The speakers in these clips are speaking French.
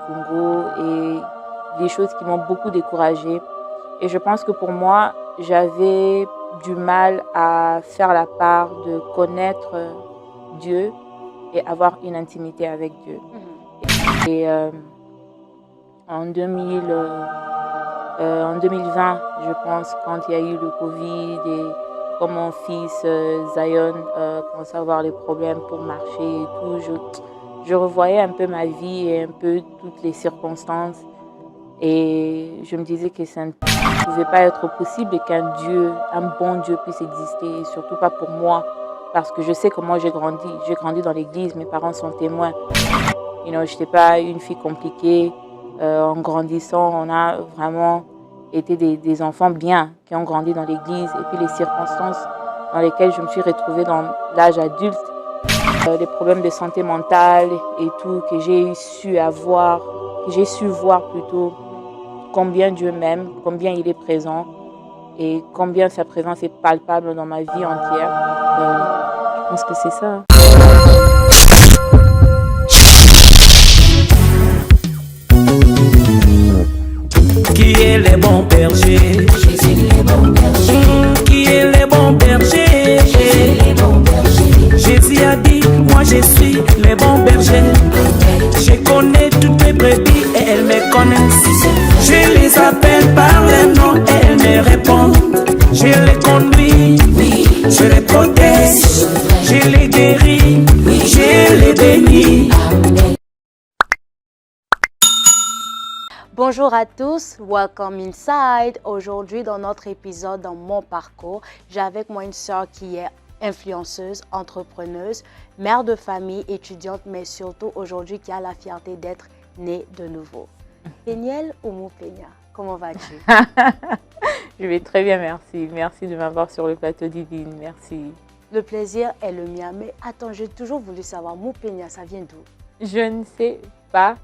Congo et des choses qui m'ont beaucoup découragée. Et je pense que pour moi, j'avais du mal à faire la part de connaître Dieu et avoir une intimité avec Dieu. Et en 2020, je pense, quand il y a eu le Covid et quand mon fils Zion commençait à avoir des problèmes pour marcher et tout, je revoyais un peu ma vie et un peu toutes les circonstances. Et je me disais que ça ne pouvait pas être possible qu'un Dieu, un bon Dieu puisse exister, et surtout pas pour moi, parce que je sais comment j'ai grandi. J'ai grandi dans l'église, mes parents sont témoins. Je n'étais pas une fille compliquée. En grandissant, on a vraiment été des enfants bien, qui ont grandi dans l'église. Et puis les circonstances dans lesquelles je me suis retrouvée dans l'âge adulte, les problèmes de santé mentale et tout, que j'ai su voir plutôt combien Dieu m'aime, combien il est présent et combien sa présence est palpable dans ma vie entière. Je pense que c'est ça. Qui est le bon berger? Jésus le bon berger. Qui est le bon berger? Jésus le bon berger. Jésus a dit, moi je suis le bon berger. Je connais toutes mes brebis et elles me connaissent. Je les appelle par leur nom et elles me répondent. Je les conduis, je les protège, je les guéris, je les bénis. Bonjour à tous, welcome inside. Aujourd'hui, dans notre épisode, dans mon parcours, j'ai avec moi une sœur qui est influenceuse, entrepreneuse, mère de famille, étudiante, mais surtout aujourd'hui qui a la fierté d'être née de nouveau. Péniel ou Moupénia, comment vas-tu? Je vais très bien, merci. Merci de m'avoir sur le plateau divin, merci. Le plaisir est le mien, mais attends, j'ai toujours voulu savoir, Moupénia, ça vient d'où? Je ne sais pas,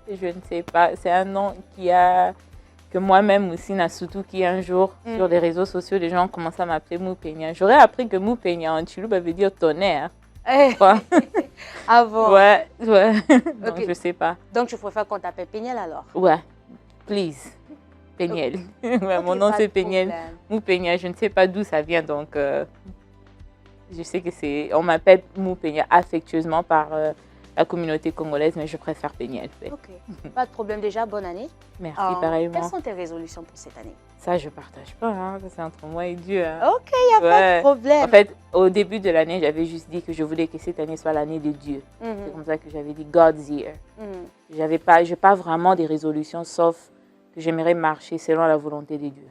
C'est un nom que moi-même aussi, Nasutu, qui un jour, sur les réseaux sociaux, les gens ont commencé à m'appeler Moupénia. J'aurais appris que Moupénia en Chilouba veut dire tonnerre. Ah bon? Ouais. Donc, Okay. je sais pas. Donc, tu préfères qu'on t'appelle Péniel alors? Ouais, please. Péniel. Okay. Ouais, mon nom, c'est Péniel. Moupénia, je ne sais pas d'où ça vient, donc je sais que on m'appelle Moupénia affectueusement par la communauté congolaise, mais je préfère Péniel. Ok, pas de problème. Déjà, bonne année. Merci, pareillement. Quelles sont tes résolutions pour cette année? Ça, je ne partage pas, hein. C'est entre moi et Dieu. Hein. Ok, il n'y a pas de problème. En fait, au début de l'année, j'avais juste dit que je voulais que cette année soit l'année de Dieu. C'est comme ça que j'avais dit God's Year. Je n'ai pas vraiment des résolutions, sauf que j'aimerais marcher selon la volonté de Dieu.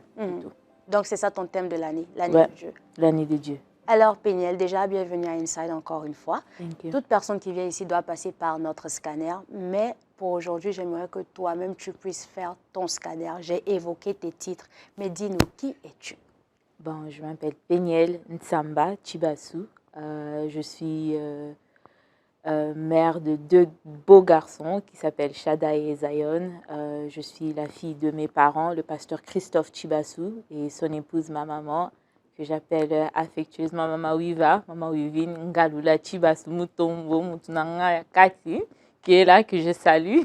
Donc, c'est ça ton thème de l'année, l'année de Dieu. L'année de Dieu. Alors, Péniel, déjà, bienvenue à Inside encore une fois. Thank you. Toute personne qui vient ici doit passer par notre scanner, mais pour aujourd'hui, j'aimerais que toi-même, tu puisses faire ton scanner. J'ai évoqué tes titres, mais dis-nous, qui es-tu? Bon, je m'appelle Péniel Ntsamba Chibasu. Je suis mère de deux beaux garçons qui s'appellent Shaddai et Zion. Je suis la fille de mes parents, le pasteur Christophe Chibasu, et son épouse, ma maman, que j'appelle affectueusement Mama Wiva, Mama Wivine Ngalula Chibasu Mutombo Mutunanga Kati, qui est là, que je salue.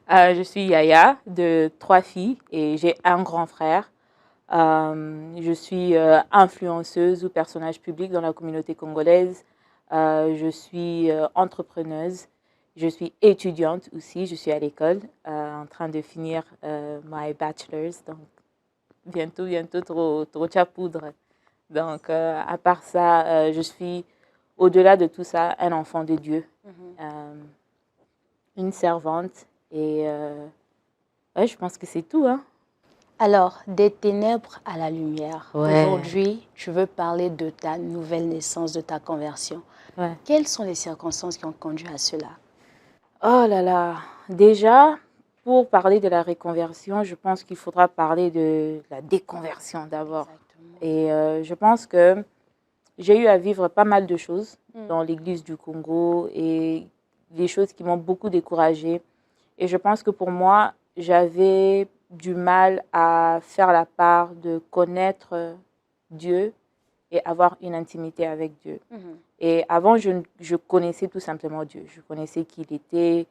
Je suis Yaya, de 3 filles, et j'ai un grand frère. Je suis influenceuse ou personnage public dans la communauté congolaise. Je suis entrepreneuse. Je suis étudiante aussi. Je suis à l'école en train de finir my bachelor's. Donc, bientôt, trop de poudre. Donc, à part ça, je suis, au-delà de tout ça, un enfant de Dieu, une servante. Et ouais, je pense que c'est tout, hein. Alors, des ténèbres à la lumière. Ouais. Aujourd'hui, tu veux parler de ta nouvelle naissance, de ta conversion. Ouais. Quelles sont les circonstances qui ont conduit à cela? Oh là là, déjà, pour parler de la reconversion, je pense qu'il faudra parler de la déconversion d'abord. Et je pense que j'ai eu à vivre pas mal de choses dans l'église du Congo et des choses qui m'ont beaucoup découragée. Et je pense que pour moi, j'avais du mal à faire la part de connaître Dieu et avoir une intimité avec Dieu. Et avant, je connaissais tout simplement Dieu. Je connaissais qui il était,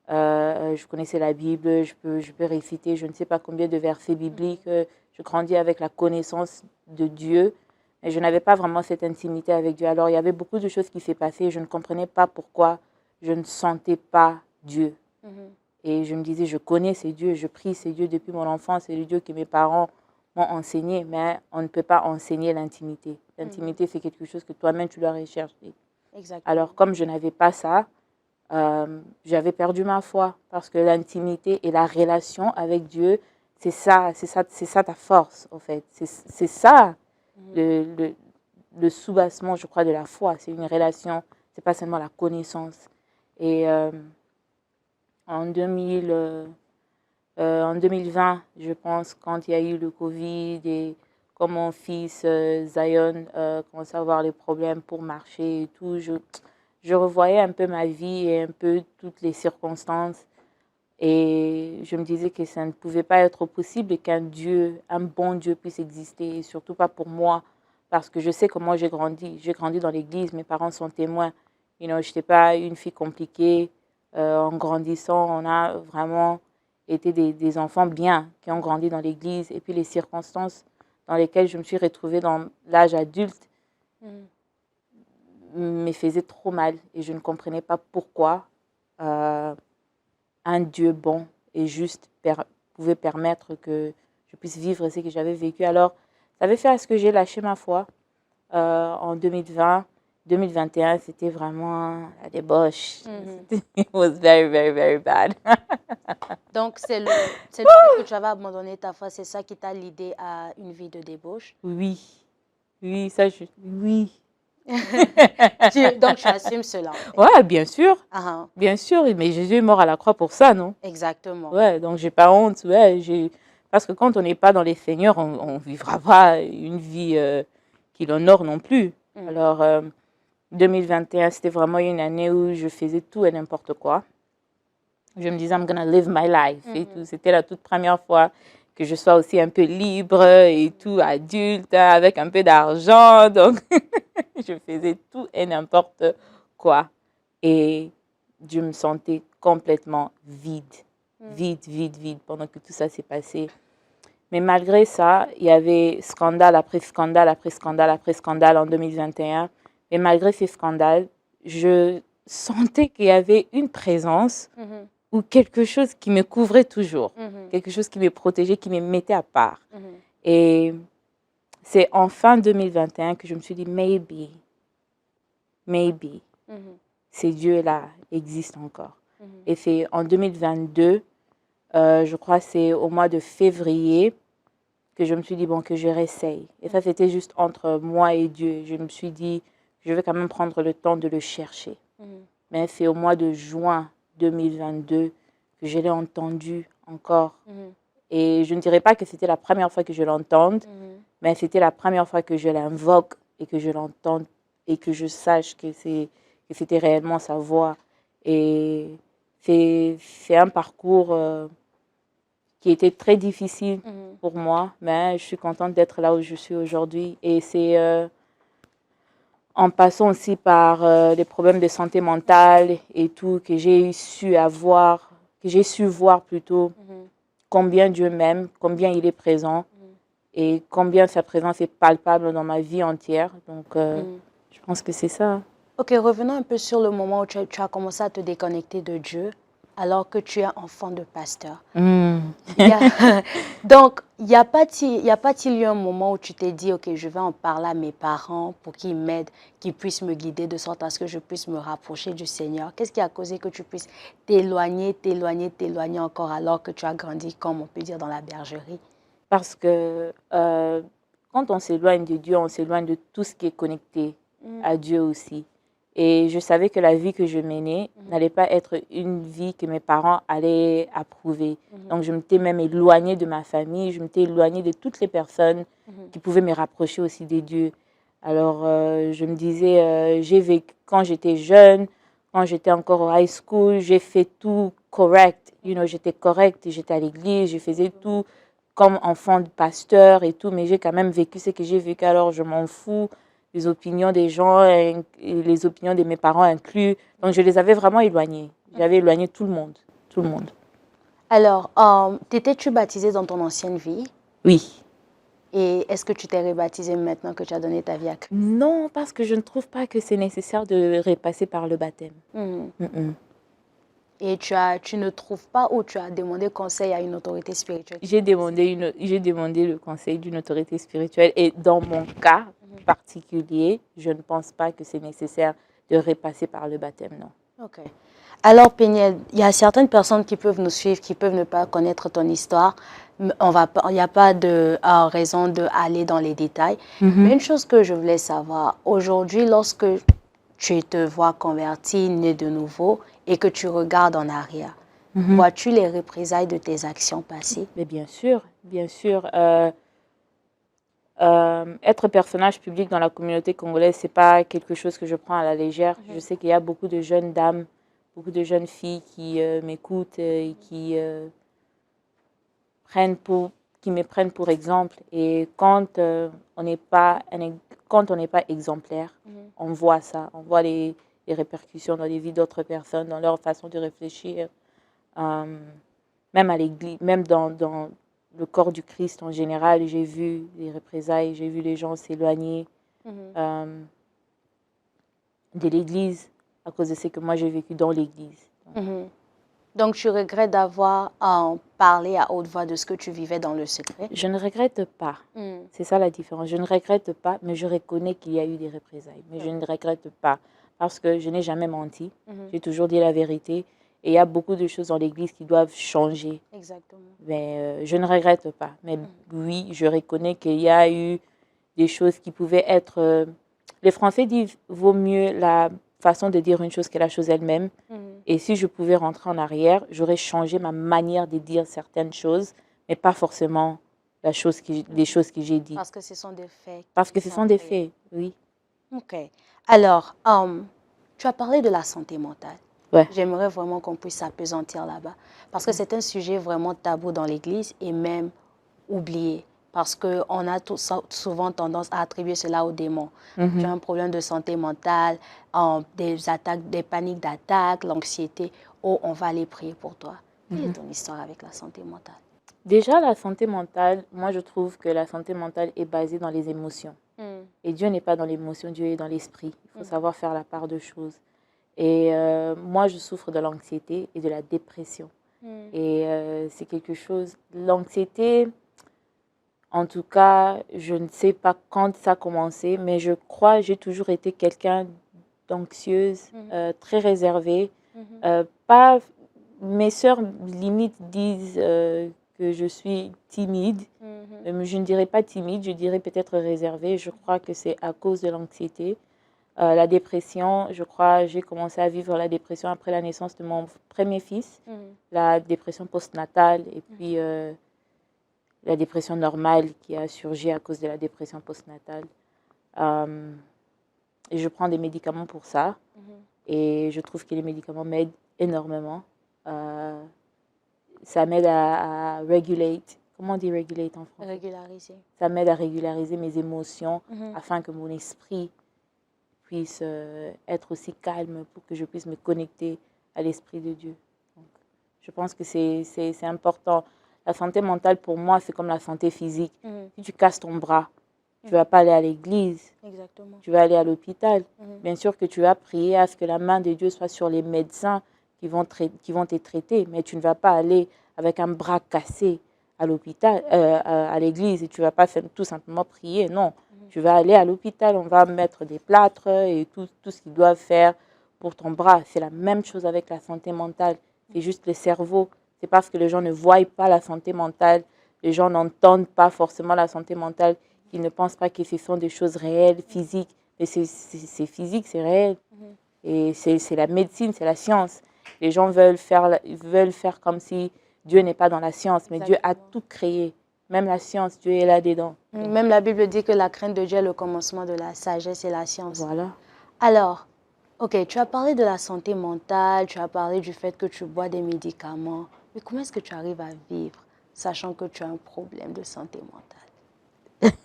Je connaissais la Bible, je peux réciter je ne sais pas combien de versets bibliques. Je grandis avec la connaissance de Dieu, mais je n'avais pas vraiment cette intimité avec Dieu. Alors, il y avait beaucoup de choses qui s'est passées et je ne comprenais pas pourquoi je ne sentais pas Dieu. Et je me disais, je connais ces dieux, je prie ces dieux depuis mon enfance, c'est le Dieu que mes parents m'ont enseigné, mais on ne peut pas enseigner l'intimité. L'intimité, c'est quelque chose que toi-même, tu dois rechercher. Exactement. Alors, comme je n'avais pas ça, j'avais perdu ma foi parce que l'intimité et la relation avec Dieu, c'est ça ta force, en fait. C'est ça le soubassement, je crois, de la foi. C'est une relation, c'est pas seulement la connaissance. Et en 2020, je pense, quand il y a eu le Covid et quand mon fils Zion commençait à avoir des problèmes pour marcher et tout, je revoyais un peu ma vie et un peu toutes les circonstances. Et je me disais que ça ne pouvait pas être possible qu'un Dieu, un bon Dieu puisse exister, et surtout pas pour moi, parce que je sais comment j'ai grandi. J'ai grandi dans l'église, mes parents sont témoins. Je n'étais pas une fille compliquée. En grandissant, on a vraiment été des enfants bien, qui ont grandi dans l'église. Et puis les circonstances dans lesquelles je me suis retrouvée dans l'âge adulte me faisaient trop mal. Et je ne comprenais pas pourquoi un Dieu bon et juste pouvait permettre que je puisse vivre ce que j'avais vécu. Alors, ça avait fait à ce que j'ai lâché ma foi en 2020. 2021, c'était vraiment la débauche. It was very, very, very bad. Donc, c'est le fait que tu avais abandonné ta foi, c'est ça qui t'a l'idée à une vie de débauche? Oui. Oui. Donc, tu assumes cela. En fait. Ouais, bien sûr. Uh-huh. Bien sûr, mais Jésus est mort à la croix pour ça, non? Exactement. Ouais, donc j'ai pas honte. Ouais, parce que quand on n'est pas dans les seigneurs, on ne vivra pas une vie qui l'honore non plus. Alors, 2021, c'était vraiment une année où je faisais tout et n'importe quoi. Je me disais, I'm gonna live my life et tout. C'était la toute première fois que je sois aussi un peu libre et tout, adulte, avec un peu d'argent. Donc, je faisais tout et n'importe quoi. Et je me sentais complètement vide. Vide, pendant que tout ça s'est passé. Mais malgré ça, il y avait scandale après scandale après scandale après scandale en 2021. Et malgré ces scandales, je sentais qu'il y avait une présence ou quelque chose qui me couvrait toujours, quelque chose qui me protégeait, qui me mettait à part. Et c'est en fin 2021 que je me suis dit, maybe, ces dieux-là existent encore. Et c'est en 2022, je crois que c'est au mois de février, que je me suis dit, bon, que je réessaye. Et ça, c'était juste entre moi et Dieu. Je me suis dit, je vais quand même prendre le temps de le chercher. Mais c'est au mois de juin 2022 que je l'ai entendu encore. Et je ne dirais pas que c'était la première fois que je l'entende, mais c'était la première fois que je l'invoque et que je l'entende et que je sache que c'était réellement sa voix. Et c'est un parcours qui était très difficile pour moi, mais je suis contente d'être là où je suis aujourd'hui. Et c'est en passant aussi par des problèmes de santé mentale et tout, que j'ai su voir plutôt combien Dieu m'aime, combien il est présent et combien sa présence est palpable dans ma vie entière. Donc, je pense que c'est ça. Ok, revenons un peu sur le moment où tu as commencé à te déconnecter de Dieu alors que tu es enfant de pasteur. Donc, y a pas-il eu un moment où tu t'es dit, ok, je vais en parler à mes parents pour qu'ils m'aident, qu'ils puissent me guider de sorte à ce que je puisse me rapprocher du Seigneur? Qu'est-ce qui a causé que tu puisses t'éloigner encore alors que tu as grandi, comme on peut dire, dans la bergerie? Parce que quand on s'éloigne de Dieu, on s'éloigne de tout ce qui est connecté à Dieu aussi. Et je savais que la vie que je menais n'allait pas être une vie que mes parents allaient approuver. Donc, je m'étais même éloignée de ma famille, je m'étais éloignée de toutes les personnes qui pouvaient me rapprocher aussi des dieux. Alors, je me disais, j'ai vécu quand j'étais jeune, quand j'étais encore au high school, j'ai fait tout correct. J'étais correcte, j'étais à l'église, je faisais tout comme enfant de pasteur et tout, mais j'ai quand même vécu ce que j'ai vécu, alors je m'en fous. Les opinions des gens et les opinions de mes parents inclus. Donc, je les avais vraiment éloignés. J'avais éloigné tout le monde. tout le monde. Alors, t'étais-tu baptisée dans ton ancienne vie? Oui. Et est-ce que tu t'es rebaptisée maintenant que tu as donné ta vie à Christ? Non, parce que je ne trouve pas que c'est nécessaire de repasser par le baptême. Et tu ne trouves pas ou tu as demandé conseil à une autorité spirituelle? J'ai demandé le conseil d'une autorité spirituelle et dans mon cas particulier, je ne pense pas que c'est nécessaire de repasser par le baptême, non. Ok. Alors, Péniel, il y a certaines personnes qui peuvent nous suivre, qui peuvent ne pas connaître ton histoire. Il n'y a pas de raison d'aller dans les détails. Mais une chose que je voulais savoir, aujourd'hui, lorsque tu te vois converti, né de nouveau, et que tu regardes en arrière, vois-tu les représailles de tes actions passées? Mais bien sûr, bien sûr. Être personnage public dans la communauté congolaise, c'est pas quelque chose que je prends à la légère. Je sais qu'il y a beaucoup de jeunes dames, beaucoup de jeunes filles qui m'écoutent et qui me prennent pour exemple. Et quand on n'est pas exemplaire, on voit ça, on voit les répercussions dans les vies d'autres personnes, dans leur façon de réfléchir, même à l'église, même dans le corps du Christ en général. J'ai vu les représailles, j'ai vu les gens s'éloigner de l'église à cause de ce que moi j'ai vécu dans l'église. Donc, tu regrettes d'avoir parlé à haute voix de ce que tu vivais dans le secret? Je ne regrette pas. C'est ça la différence. Je ne regrette pas, mais je reconnais qu'il y a eu des représailles. Mais je ne regrette pas parce que je n'ai jamais menti. J'ai toujours dit la vérité. Et il y a beaucoup de choses dans l'église qui doivent changer. Exactement. Mais je ne regrette pas. Mais oui, je reconnais qu'il y a eu des choses qui pouvaient être... les Français disent vaut mieux la façon de dire une chose que la chose elle-même. Et si je pouvais rentrer en arrière, j'aurais changé ma manière de dire certaines choses, mais pas forcément les choses que j'ai dites. Parce que ce sont des faits. Parce que ce sont des faits, oui. Ok. Alors, tu as parlé de la santé mentale. Ouais. J'aimerais vraiment qu'on puisse s'appesantir là-bas. Parce que c'est un sujet vraiment tabou dans l'Église et même oublié. Parce qu'on a souvent tendance à attribuer cela aux démons. Tu as un problème de santé mentale, des attaques, des paniques d'attaque, l'anxiété. Oh, on va aller prier pour toi. Quelle est ton histoire avec la santé mentale? Déjà, la santé mentale, moi je trouve que la santé mentale est basée dans les émotions. Et Dieu n'est pas dans l'émotion, Dieu est dans l'esprit. Il faut savoir faire la part de choses. Et moi, je souffre de l'anxiété et de la dépression. Et c'est quelque chose... L'anxiété, en tout cas, je ne sais pas quand ça a commencé, mais je crois que j'ai toujours été quelqu'un d'anxieuse, très réservée. Mes sœurs, limite, disent que je suis timide. Je ne dirais pas timide, je dirais peut-être réservée. Je crois que c'est à cause de l'anxiété. La dépression, je crois, j'ai commencé à vivre la dépression après la naissance de mon premier fils, la dépression postnatale et puis la dépression normale qui a surgi à cause de la dépression postnatale. Et je prends des médicaments pour ça et je trouve que les médicaments m'aident énormément. Ça m'aide à regulate. Comment on dit regulate en français? Régulariser. Ça m'aide à régulariser mes émotions afin que mon esprit puisse être aussi calme pour que je puisse me connecter à l'Esprit de Dieu. Donc, je pense que c'est important. La santé mentale, pour moi, c'est comme la santé physique. Si tu casses ton bras, tu ne vas pas aller à l'église. Exactement. Tu vas aller à l'hôpital. Bien sûr que tu vas prier à ce que la main de Dieu soit sur les médecins qui vont te traiter, mais tu ne vas pas aller avec un bras cassé à l'hôpital, à l'église, et tu ne vas pas tout simplement prier, non. Tu vas aller à l'hôpital, on va mettre des plâtres et tout ce qu'ils doivent faire pour ton bras. C'est la même chose avec la santé mentale. C'est juste le cerveau. C'est parce que les gens ne voient pas la santé mentale, les gens n'entendent pas forcément la santé mentale, qu'ils ne pensent pas que ce sont des choses réelles, physiques. Mais c'est physique, c'est réel. Et c'est la médecine, c'est la science. Les gens veulent faire comme si Dieu n'est pas dans la science, mais Dieu a tout créé. Même la science, Dieu est là-dedans. Même la Bible dit que la crainte de Dieu est le commencement de la sagesse et la science. Voilà. Alors, ok, tu as parlé de la santé mentale, tu as parlé du fait que tu bois des médicaments. Mais comment est-ce que tu arrives à vivre, sachant que tu as un problème de santé mentale?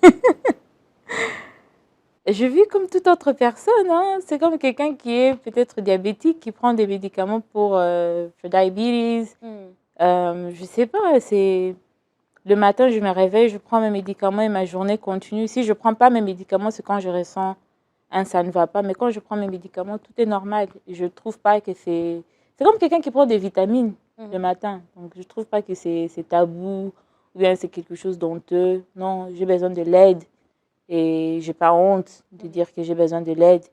Je vis comme toute autre personne. Hein. C'est comme quelqu'un qui est peut-être diabétique, qui prend des médicaments pour diabetes. Je ne sais pas, c'est... Le matin, je me réveille, je prends mes médicaments et ma journée continue. Si je ne prends pas mes médicaments, c'est quand je ressens ça ne va pas. Mais quand je prends mes médicaments, tout est normal. Je ne trouve pas que c'est... C'est comme quelqu'un qui prend des vitamines le matin. Donc, je ne trouve pas que c'est tabou ou bien c'est quelque chose d'honteux. Non, j'ai besoin de l'aide et je n'ai pas honte de dire que j'ai besoin de l'aide.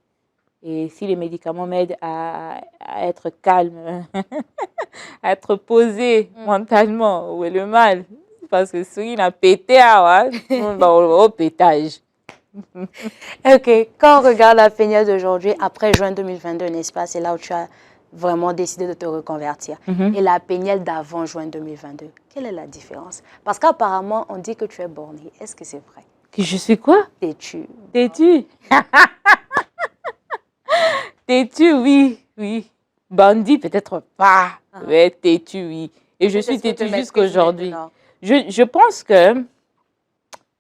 Et si les médicaments m'aident à être calme, à être posé mentalement, où est le mal? Parce que si on a pété, on va au pétage. OK. Quand on regarde la Péniel d'aujourd'hui, après juin 2022, n'est-ce pas, c'est là où tu as vraiment décidé de te reconvertir. Et la Péniel d'avant juin 2022, quelle est la différence? Parce qu'apparemment, on dit que tu es bornée. Est-ce que c'est vrai? Que je suis quoi? Têtue. Têtue? Têtue, oui, oui. Bandit, peut-être pas. Mais têtue, oui. Et je suis têtue jusqu'aujourd'hui. Je pense que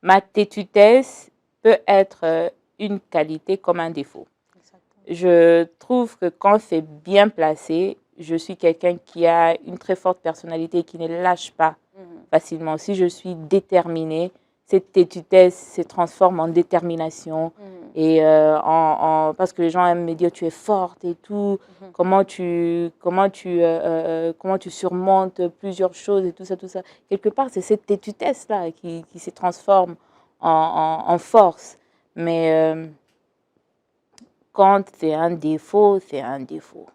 ma têtutesse peut être une qualité comme un défaut. Exactement. Je trouve que quand c'est bien placé, je suis quelqu'un qui a une très forte personnalité et qui ne lâche pas facilement. Si je suis déterminée, cette têtutesse se transforme en détermination. Et parce que les gens aiment me dire tu es forte et tout, comment tu surmontes plusieurs choses et tout ça. Quelque part, c'est cette têtutesse-là qui se transforme en force. Mais quand c'est un défaut, c'est un défaut.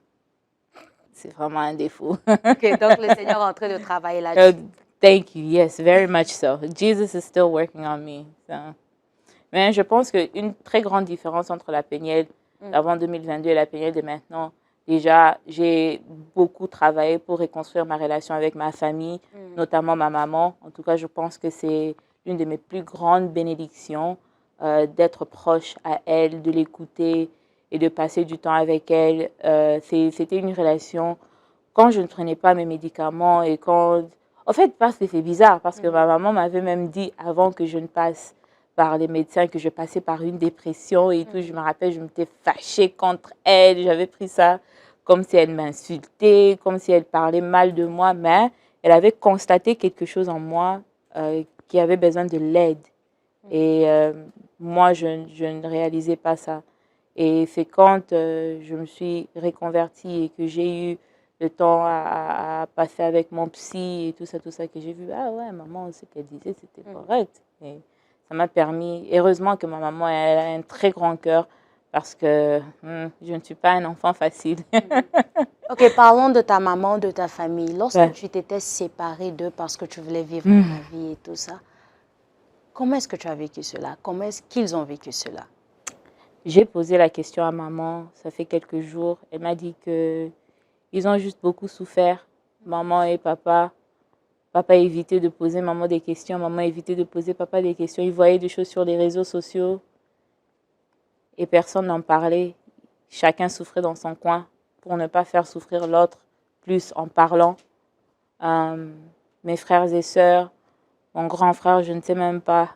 C'est vraiment un défaut. OK, donc le Seigneur est en train de travailler là-dessus. Thank you. Yes, very much so. Jesus is still working on me. So. Mais je pense qu'une très grande différence entre la Péniel d'avant 2022 et la Péniel de maintenant, déjà, j'ai beaucoup travaillé pour reconstruire ma relation avec ma famille, notamment ma maman. En tout cas, je pense que c'est l'une de mes plus grandes bénédictions d'être proche à elle, de l'écouter et de passer du temps avec elle. C'était une relation, quand je ne prenais pas mes médicaments et quand... En fait, parce que c'est bizarre, parce que ma maman m'avait même dit avant que je ne passe par les médecins que je passais par une dépression et tout. Je me rappelle, je m'étais fâchée contre elle. J'avais pris ça comme si elle m'insultait, comme si elle parlait mal de moi. Mais elle avait constaté quelque chose en moi qui avait besoin de l'aide. Et moi, je ne réalisais pas ça. Et c'est quand je me suis reconvertie et que j'ai eu le temps à passer avec mon psy et tout ça que j'ai vu. Ah ouais, maman, ce qu'elle disait, c'était correct. Et ça m'a permis, heureusement que ma maman elle a un très grand cœur parce que je ne suis pas un enfant facile. OK, parlons de ta maman, de ta famille. Lorsque tu t'étais séparée d'eux parce que tu voulais vivre ta vie et tout ça, comment est-ce que tu as vécu cela? Comment est-ce qu'ils ont vécu cela? J'ai posé la question à maman, ça fait quelques jours. Elle m'a dit qu'ils ont juste beaucoup souffert, maman et papa. Papa évitait de poser maman des questions, maman évitait de poser papa des questions. Ils voyaient des choses sur les réseaux sociaux et personne n'en parlait. Chacun souffrait dans son coin pour ne pas faire souffrir l'autre plus en parlant. Mes frères et sœurs, mon grand frère, je ne sais même pas.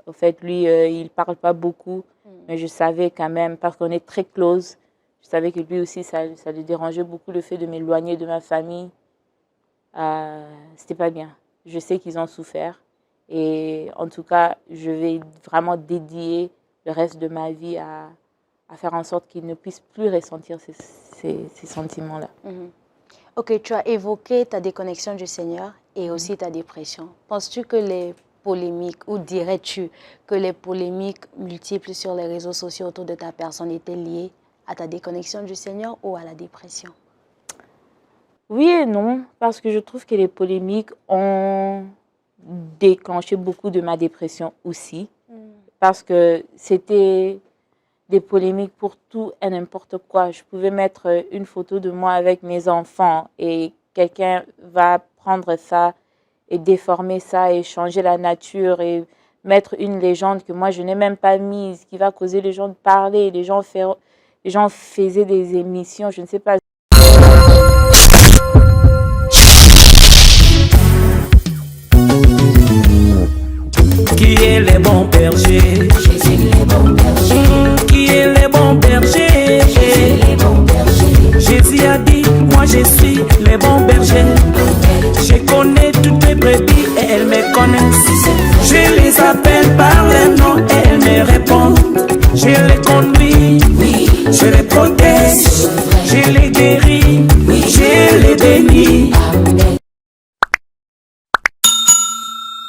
Au fait, lui, il ne parle pas beaucoup, mais je savais quand même, parce qu'on est très close, je savais que lui aussi, ça lui dérangeait beaucoup le fait de m'éloigner de ma famille. C'était pas bien. Je sais qu'ils ont souffert et en tout cas, je vais vraiment dédier le reste de ma vie à faire en sorte qu'ils ne puissent plus ressentir ces sentiments-là. OK, tu as évoqué ta déconnexion du Seigneur et aussi ta dépression. Penses-tu que les polémiques, ou dirais-tu que les polémiques multiples sur les réseaux sociaux autour de ta personne étaient liées à ta déconnexion du Seigneur ou à la dépression? Oui et non, parce que je trouve que les polémiques ont déclenché beaucoup de ma dépression aussi. Parce que c'était des polémiques pour tout et n'importe quoi. Je pouvais mettre une photo de moi avec mes enfants et quelqu'un va prendre ça et déformer ça et changer la nature et mettre une légende que moi je n'ai même pas mise, qui va causer les gens de parler. Les gens faisaient des émissions, je ne sais pas. Qui est les bons bergers? Jésus les bons bergers. connais toutes mes brebis et elles me connaissent. Je les appelle par leur nom et elles me répondent. Je les conduis, je les protège, je les guéris, je les bénis.